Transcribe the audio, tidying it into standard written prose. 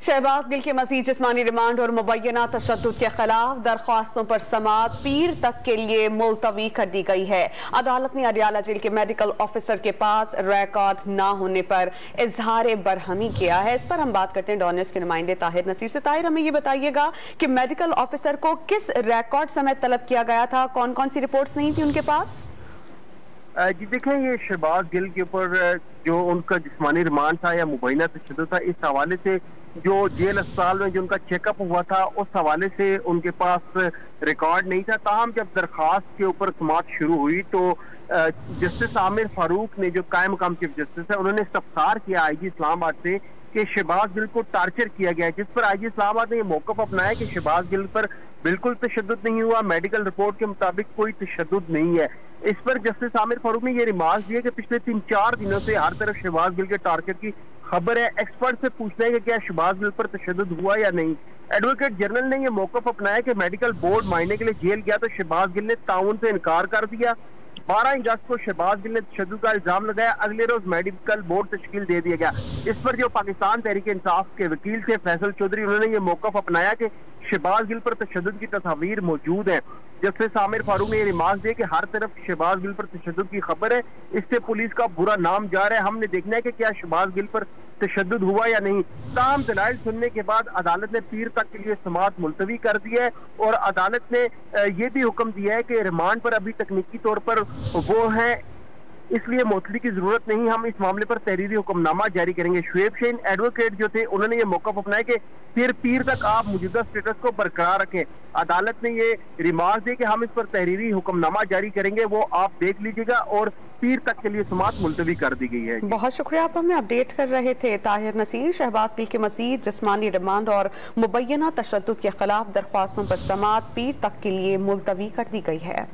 शहबाज गिल के मज़ीद जिस्मानी रिमांड और मुबैना तशद्दुद के खिलाफ दरख्वास्तों पर समाअत पीर तक के लिए मुलतवी कर दी गई है। अदालत ने अडियाला जेल के मेडिकल ऑफिसर के पास रिकॉर्ड न होने पर इजहार बरहमी किया है। इस पर हम बात करते हैं डॉन न्यूज़ के नुमाइंदे ताहिर नसीर से। ताहिर, हमें ये बताइएगा कि मेडिकल ऑफिसर को किस रिकॉर्ड समेत तलब किया गया था, कौन कौन सी रिपोर्ट्स नहीं थी उनके पास? जी देखें, ये शहबाज गिल के ऊपर जो उनका जिस्मानी रिमांड था या मुबैना तशद्दुद था, इस हवाले से जो जेल अस्पताल में जो उनका चेकअप हुआ था उस हवाले से उनके पास रिकॉर्ड नहीं था। ताहम जब दरखास्त के ऊपर समाअत शुरू हुई तो जस्टिस आमिर फारूक ने, जो कायम मकाम चीफ जस्टिस है, उन्होंने इस्तफसार किया आईजी इस्लामाबाद से कि शहबाज गिल को टार्चर किया गया है, जिस पर आईजी इस्लामाबाद ने यह मौक़िफ़ अपनाया कि शहबाज गिल पर बिल्कुल तशद्दुद नहीं हुआ, मेडिकल रिपोर्ट के मुताबिक कोई तशद्दुद नहीं है। इस पर जस्टिस आमिर फारूक ने यह रिमार्क दिया कि पिछले 3-4 दिनों से हर तरफ शहबाज गिल के टार्चर की खबर है। एक्सपर्ट से पूछना है कि क्या शहबाज गिल पर तशद्दुद हुआ या नहीं। एडवोकेट जनरल ने यह मौक़िफ़ अपनाया कि मेडिकल बोर्ड मायने के लिए जेल गया तो शहबाज गिल ने ताउन से इनकार कर दिया। 12 अगस्त को शहबाज गिल ने तशद्दुद का इल्जाम लगाया। अगले रोज मेडिकल बोर्ड तश्कील दे दिया गया। इस पर जो पाकिस्तान तहरीक इंसाफ के वकील थे फैसल चौधरी, उन्होंने ये मौक़िफ़ अपनाया कि शहबाज गिल पर तशद्दुद की तस्वीर मौजूद है। जस्टिस आमिर फारूक ने यह रिमार्क दिया कि हर तरफ शहबाज गिल पर तशद्दुद की खबर है, इससे पुलिस का बुरा नाम जा रहा है। हमने देखना है कि क्या शहबाज गिल पर तशद्दुद हुआ या नहीं। ताहम दलाइल सुनने के बाद अदालत ने पीर तक के लिए समाअत मुलतवी कर दी है और अदालत ने यह भी हुक्म दिया है कि रिमांड पर अभी तकनीकी तौर पर वो है, इसलिए मुअत्तली की जरूरत नहीं, हम इस मामले पर तहरीरी हुक्मनामा जारी करेंगे। शुएब शहीन एडवोकेट जो थे, उन्होंने ये मौक़िफ़ अपनाया कि फिर पीर तक आप मौजूदा स्टेटस को बरकरार रखें। अदालत ने ये रिमार्क दिया कि हम इस पर तहरीरी हुक्मनामा जारी करेंगे, वो आप देख लीजिएगा, और पीर तक के लिए समाअत मुलतवी कर दी गई है। बहुत शुक्रिया, आप हमें अपडेट कर रहे थे ताहिर नसीर। शहबाज गिल के मज़ीद जिस्मानी रिमांड और मुबैना तशद्दुद के खिलाफ दरख्वास्तों पर समाअत पीर तक के लिए मुलतवी कर दी गई है।